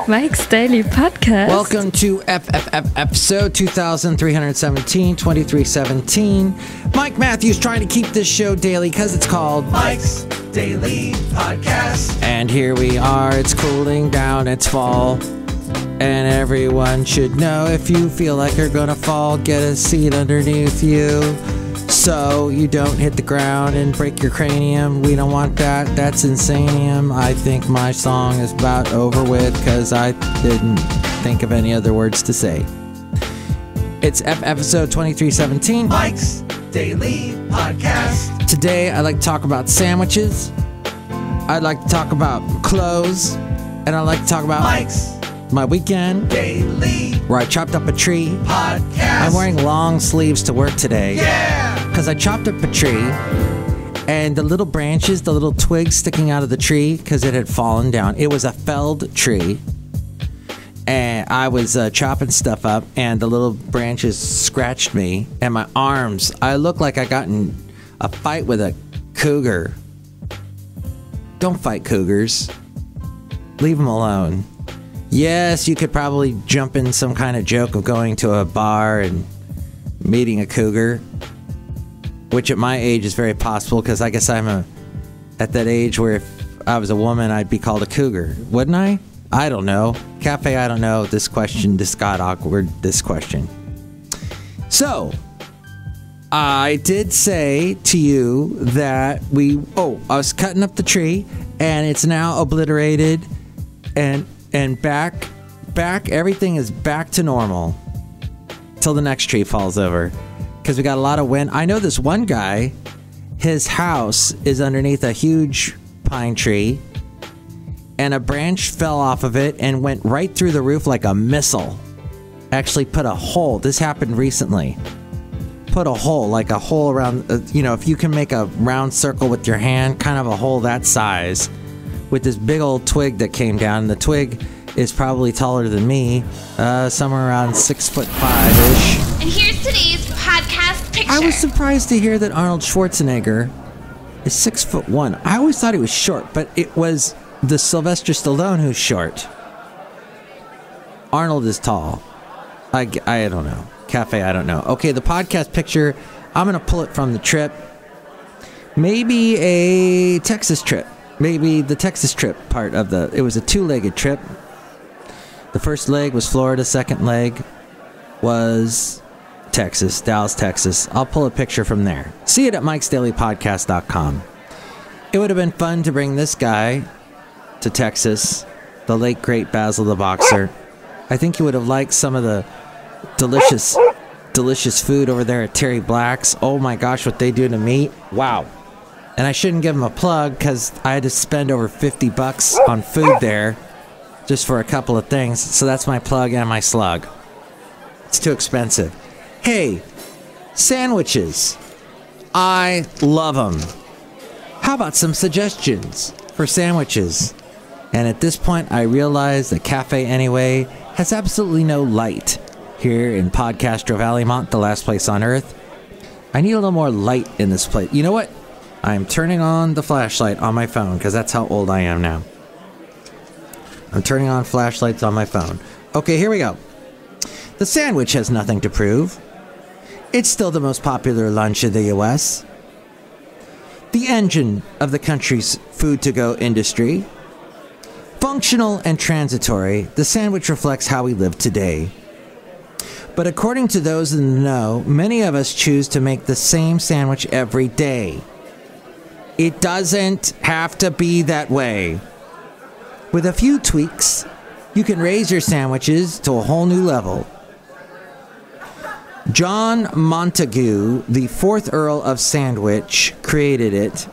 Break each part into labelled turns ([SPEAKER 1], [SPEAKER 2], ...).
[SPEAKER 1] Mike's Daily Podcast.
[SPEAKER 2] Welcome to episode 2317. Mike Matthews trying to keep this show daily because it's called
[SPEAKER 3] Mike's Daily Podcast.
[SPEAKER 2] And here we are. It's cooling down. It's fall. And everyone should know if you feel like you're going to fall, get a seat underneath you so you don't hit the ground and break your cranium. We don't want that. That's insanium. I think my song is about over with because I didn't think of any other words to say. It's episode 2317.
[SPEAKER 3] Mike's Daily Podcast.
[SPEAKER 2] Today, I'd like to talk about sandwiches. I'd like to talk about clothes. And I'd like to talk about
[SPEAKER 3] Mike's
[SPEAKER 2] my weekend
[SPEAKER 3] Daily
[SPEAKER 2] where I chopped up a tree.
[SPEAKER 3] Podcast.
[SPEAKER 2] I'm wearing long sleeves to work today.
[SPEAKER 3] Yeah!
[SPEAKER 2] Because I chopped up a tree, and the little branches, the little twigs sticking out of the tree, because it had fallen down. It was a felled tree, and I was chopping stuff up, and the little branches scratched me, and my arms. I looked like I got in a fight with a cougar. Don't fight cougars. Leave them alone. Yes, you could probably jump in some kind of joke of going to a bar and meeting a cougar, which at my age is very possible because I guess I'm at that age where if I was a woman, I'd be called a cougar, wouldn't I? I don't know. Cafe, I don't know. This got awkward, this question. So, I did say to you that I was cutting up the tree and it's now obliterated and back, everything is back to normal till the next tree falls over. Because we got a lot of wind. I know this one guy, his house is underneath a huge pine tree, and a branch fell off of it and went right through the roof like a missile. Actually put a hole. This happened recently. Put a hole, like a hole around, if you can make a round circle with your hand, kind of a hole that size, with this big old twig that came down. And the twig is probably taller than me, somewhere around 6'5"-ish.
[SPEAKER 4] And here's today's podcast picture.
[SPEAKER 2] I was surprised to hear that Arnold Schwarzenegger is 6'1". I always thought he was short, but it was the Sylvester Stallone who's short. Arnold is tall. I don't know. Cafe, I don't know. Okay, the podcast picture, I'm going to pull it from the trip. Maybe a Texas trip. Maybe the Texas trip part of it was a two-legged trip. The first leg was Florida, second leg was Texas, Dallas, Texas. I'll pull a picture from there. See it at mikesdailypodcast.com. It would have been fun to bring this guy to Texas, the late, great Basil the Boxer. I think he would have liked some of the delicious food over there at Terry Black's. Oh my gosh, what they do to meat. Wow. And I shouldn't give him a plug because I had to spend over $50 on food there just for a couple of things. So that's my plug and my slug. It's too expensive. Hey, sandwiches. I love them. How about some suggestions for sandwiches? And at this point, I realize that Cafe Anyway has absolutely no light here in Podcastro Valley Mont, the last place on earth. I need a little more light in this place. You know what? I'm turning on the flashlight on my phone because that's how old I am now. I'm turning on flashlights on my phone. Okay, here we go. The sandwich has nothing to prove. It's still the most popular lunch in the U.S. The engine of the country's food-to-go industry. Functional and transitory, the sandwich reflects how we live today. But according to those in the know, many of us choose to make the same sandwich every day. It doesn't have to be that way. With a few tweaks, you can raise your sandwiches to a whole new level. John Montagu, the 4th Earl of Sandwich, created it.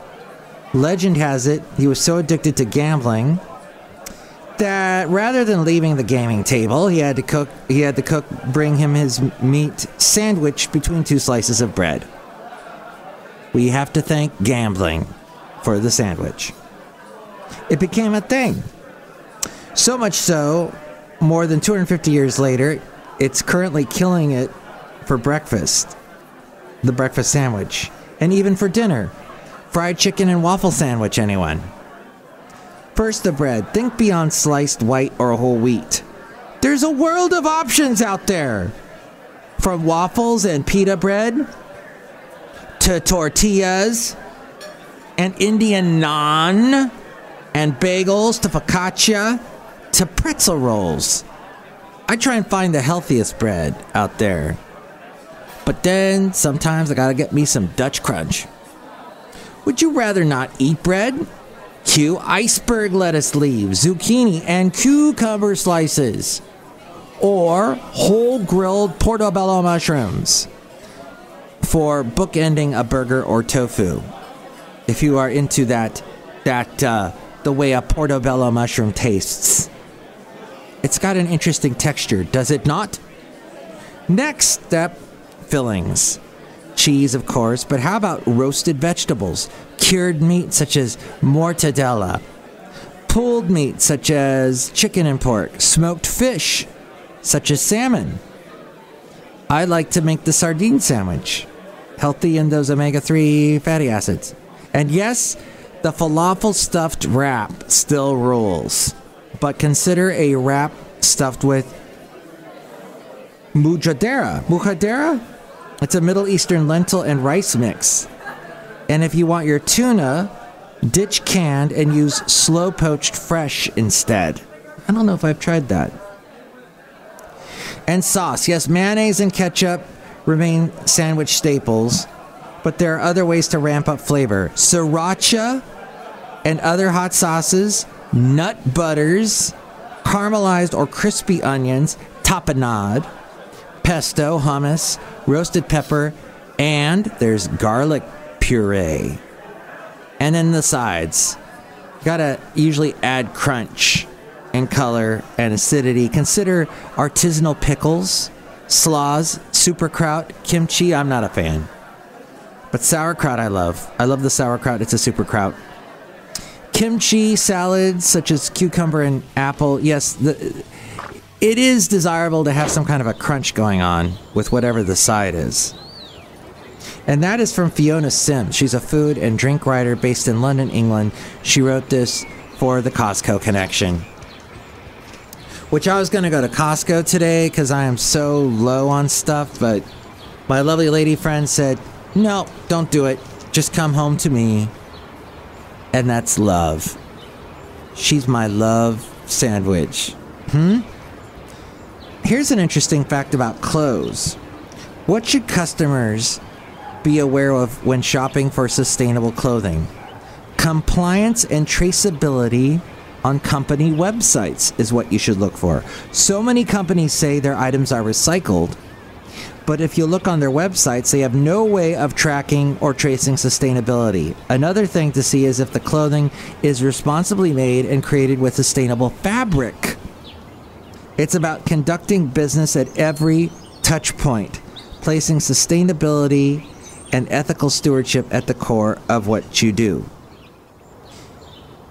[SPEAKER 2] Legend has it he was so addicted to gambling that rather than leaving the gaming table, he had the cook bring him his meat sandwich between 2 slices of bread. We have to thank gambling for the sandwich. It became a thing. So much so, more than 250 years later, it's currently killing it for breakfast. The breakfast sandwich. And even for dinner. Fried chicken and waffle sandwich, anyone? First, the bread. Think beyond sliced white or whole wheat. There's a world of options out there. From waffles and pita bread to tortillas and Indian naan and bagels to focaccia to pretzel rolls. I try and find the healthiest bread out there. But then sometimes I gotta get me some Dutch crunch. Would you rather not eat bread? Cue iceberg lettuce leaves, zucchini, and cucumber slices. Or whole grilled portobello mushrooms for bookending a burger or tofu. If you are into that the way a portobello mushroom tastes. It's got an interesting texture, does it not? Next step, fillings. Cheese, of course, but how about roasted vegetables? Cured meat such as mortadella. Pulled meat such as chicken and pork. Smoked fish such as salmon. I like to make the sardine sandwich. Healthy in those omega-3 fatty acids. And yes, the falafel stuffed wrap still rules. But consider a wrap stuffed with mujadera. Mujadera? It's a Middle Eastern lentil and rice mix. And if you want your tuna, ditch canned and use slow poached fresh instead. I don't know if I've tried that. And sauce. Yes, mayonnaise and ketchup remain sandwich staples, but there are other ways to ramp up flavor. Sriracha and other hot sauces, nut butters, caramelized or crispy onions, tapenade, pesto, hummus, roasted pepper, and there's garlic puree. And then the sides. Gotta usually add crunch and color and acidity. Consider artisanal pickles, slaws, superkraut, kimchi. I'm not a fan. But sauerkraut I love. I love the sauerkraut. It's a superkraut. Kimchi salads such as cucumber and apple. Yes, it is desirable to have some kind of a crunch going on with whatever the side is. And that is from Fiona Sims. She's a food and drink writer based in London, England. She wrote this for the Costco Connection. Which I was going to go to Costco today because I am so low on stuff, but my lovely lady friend said, no, don't do it. Just come home to me. And that's love. She's my love sandwich. Here's an interesting fact about clothes. What should customers be aware of when shopping for sustainable clothing? Compliance and traceability on company websites is what you should look for. So many companies say their items are recycled, but if you look on their websites, they have no way of tracking or tracing sustainability. Another thing to see is if the clothing is responsibly made and created with sustainable fabric. It's about conducting business at every touch point, placing sustainability and ethical stewardship at the core of what you do.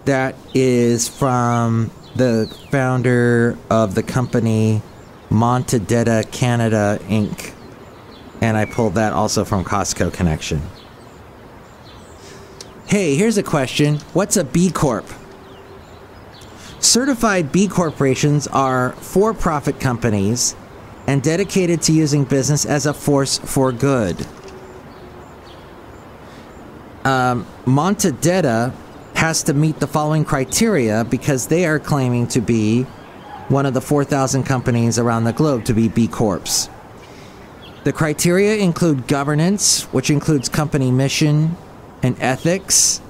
[SPEAKER 2] That is from the founder of the company Montedetta Canada Inc. And I pulled that also from Costco Connection. Hey, here's a question. What's a B Corp? Certified B corporations are for-profit companies and dedicated to using business as a force for good. Montedetta has to meet the following criteria because they are claiming to be one of the 4,000 companies around the globe to be B Corps. The criteria include governance, which includes company mission and ethics,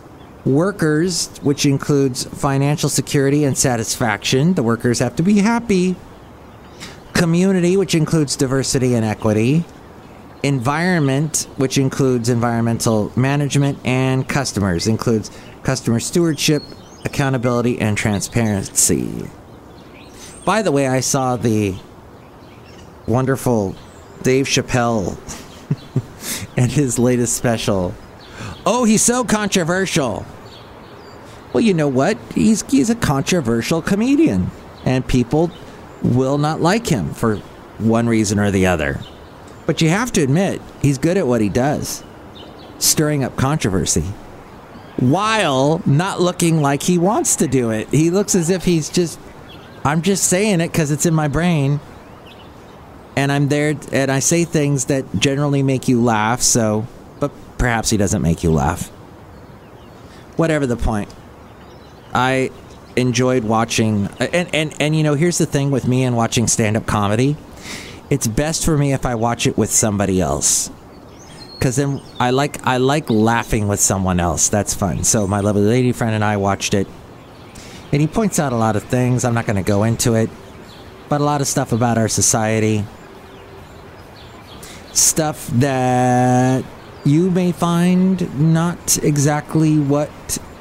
[SPEAKER 2] workers, which includes financial security and satisfaction. The workers have to be happy. Community, which includes diversity and equity. Environment, which includes environmental management. And customers, includes customer stewardship, accountability, and transparency. By the way, I saw the wonderful Dave Chappelle and his latest special. Oh, he's so controversial. Well, you know what? He's a controversial comedian, and people will not like him for one reason or the other. But you have to admit, he's good at what he does. Stirring up controversy. while not looking like he wants to do it. He looks as if I'm just saying it because it's in my brain. And I'm there and I say things that generally make you laugh, but perhaps he doesn't make you laugh. Whatever the point. I enjoyed watching, and here's the thing with me and watching stand-up comedy. It's best for me if I watch it with somebody else. Because then I like laughing with someone else. That's fun. So my lovely lady friend and I watched it. And he points out a lot of things. I'm not going to go into it. But a lot of stuff about our society. Stuff that you may find not exactly what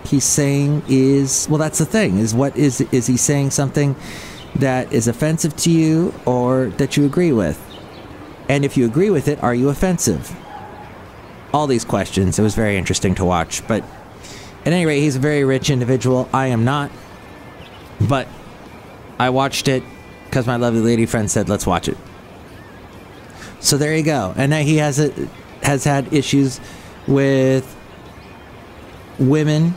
[SPEAKER 2] he's saying is... Well, that's the thing. Is he saying something that is offensive to you or that you agree with? And if you agree with it, are you offensive? All these questions. It was very interesting to watch. But at any rate, he's a very rich individual. I am not. But I watched it because my lovely lady friend said, let's watch it. So there you go. And now he has had issues with women.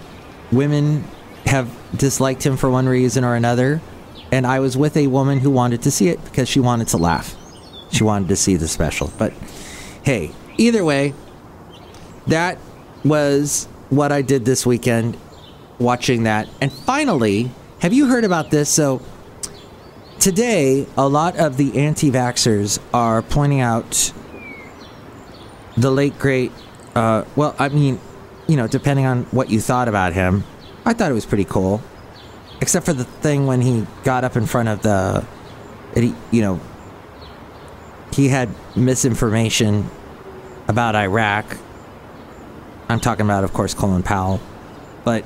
[SPEAKER 2] Women have disliked him for one reason or another. And I was with a woman who wanted to see it because she wanted to laugh. She wanted to see the special. But hey, either way, that was what I did this weekend, watching that. And finally, have you heard about this? So today, a lot of the anti-vaxxers are pointing out the late, great, depending on what you thought about him, I thought it was pretty cool. Except for the thing when he got up in front of he had misinformation about Iraq. I'm talking about, of course, Colin Powell. But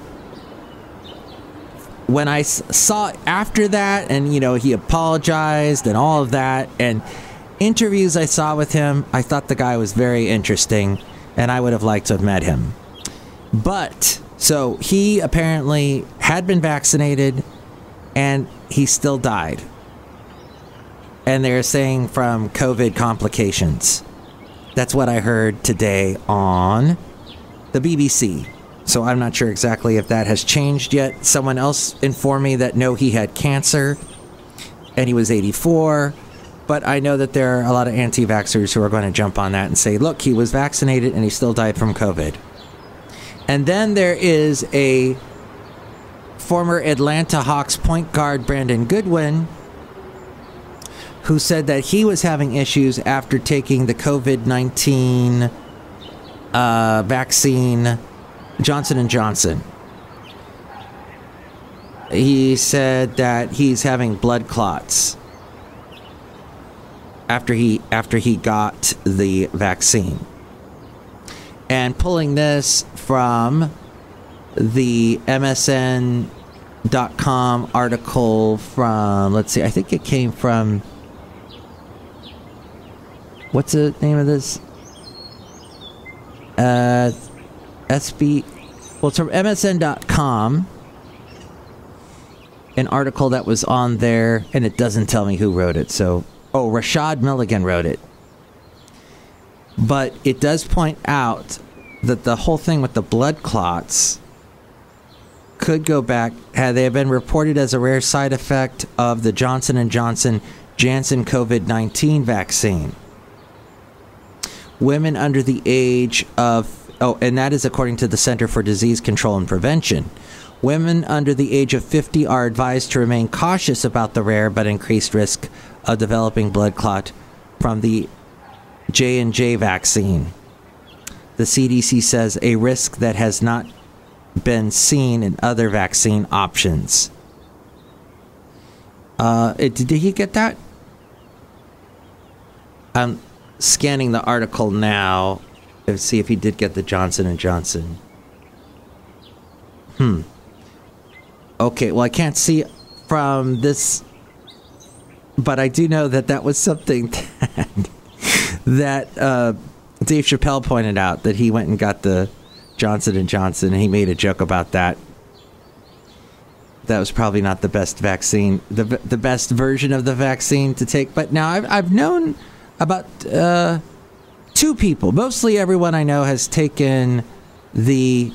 [SPEAKER 2] when I saw after that, and, he apologized and all of that, and interviews I saw with him, I thought the guy was very interesting, and I would have liked to have met him. But, so he apparently had been vaccinated, and he still died. And they're saying from COVID complications. That's what I heard today on the BBC. So I'm not sure exactly if that has changed yet. Someone else informed me that no, he had cancer and he was 84. But I know that there are a lot of anti-vaxxers who are going to jump on that and say, look, he was vaccinated and he still died from COVID. And then there is a former Atlanta Hawks point guard, Brandon Goodwin, who said that he was having issues after taking the COVID-19 vaccine, Johnson & Johnson. He said that he's having blood clots after he got the vaccine. And pulling this from the MSN.com article from, let's see, I think it came from, what's the name of this? SB, well, it's from MSN.com, an article that was on there, and it doesn't tell me who wrote it. So, Rashad Milligan wrote it. But it does point out that the whole thing with the blood clots could go back, had they been reported as a rare side effect of the Johnson & Johnson Janssen COVID-19 vaccine. Women under the age of, and that is according to the Center for Disease Control and Prevention. Women under the age of 50 are advised to remain cautious about the rare but increased risk of developing blood clot from the J&J vaccine. The CDC says a risk that has not been seen in other vaccine options. Did he get that? I'm scanning the article now to see if he did get the Johnson & Johnson. Okay, well, I can't see from this, but I do know that was something that Dave Chappelle pointed out, that he went and got the Johnson & Johnson, and he made a joke about that. That was probably not the best vaccine, the best version of the vaccine to take. But now I've known about two people. Mostly everyone I know has taken the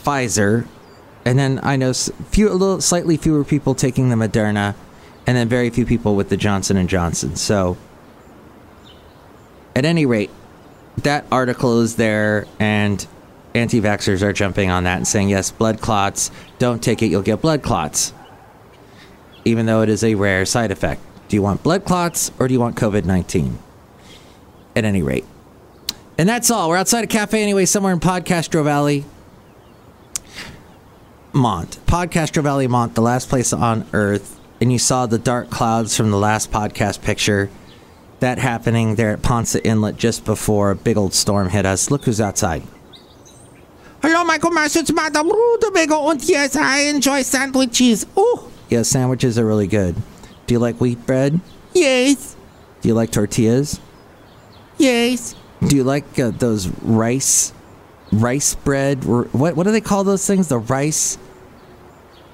[SPEAKER 2] Pfizer, and then I know slightly fewer people taking the Moderna, and then very few people with the Johnson & Johnson. So, at any rate, that article is there, and anti-vaxxers are jumping on that and saying, yes, blood clots, don't take it, you'll get blood clots. Even though it is a rare side effect. Do you want blood clots, or do you want COVID-19? At any rate. And that's all. We're outside a cafe anyway, somewhere in Podcastro Valley. Podcastro Valley, Mont, the last place on Earth. And you saw the dark clouds from the last podcast picture. That happening there at Ponce Inlet just before a big old storm hit us. Look who's outside. Hello, Michael Mars. It's Madame Rootabega. And yes, I enjoy sandwiches. Oh, yeah, sandwiches are really good. Do you like wheat bread? Yes. Do you like tortillas? Yes. Do you like those rice bread? What do they call those things? The rice?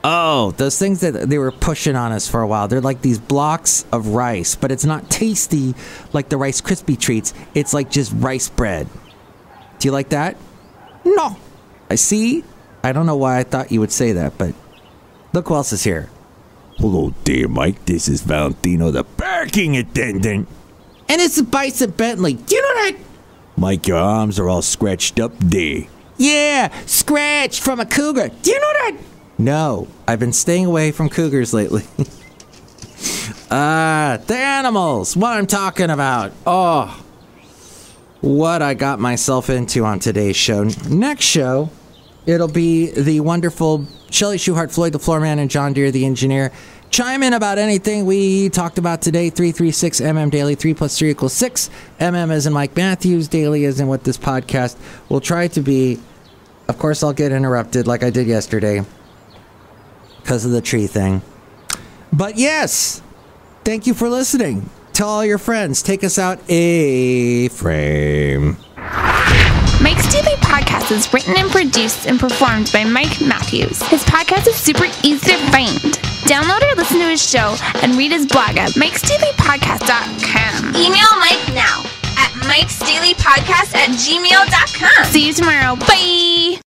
[SPEAKER 2] Oh, those things that they were pushing on us for a while. They're like these blocks of rice, but it's not tasty like the Rice Krispie treats. It's like just rice bread. Do you like that? No. I see. I don't know why I thought you would say that, but look who else is here.
[SPEAKER 5] Hello there, Mike. This is Valentino, the parking attendant.
[SPEAKER 2] And it's Bison Bentley. Do you know that?
[SPEAKER 5] Mike, your arms are all scratched up there.
[SPEAKER 2] Yeah, scratched from a cougar. Do you know that? No, I've been staying away from cougars lately. The animals. What I'm talking about. Oh, what I got myself into on today's show. Next show, it'll be the wonderful Chely Shoehart, Floyd the Floorman, and John Deere the engineer. Chime in about anything we talked about today. 336MM Daily. 3 plus 3 equals 6. MM as in Mike Matthews. Daily as in what this podcast will try to be. Of course, I'll get interrupted like I did yesterday because of the tree thing. But yes, thank you for listening. Tell all your friends. Take us out a frame.
[SPEAKER 4] Mike's Daily Podcast is written and produced and performed by Mike Matthews. His podcast is super easy to find. Download or listen to his show and read his blog at mikesdailypodcast.com. Email Mike now at mikesdailypodcast@gmail.com. See you tomorrow. Bye!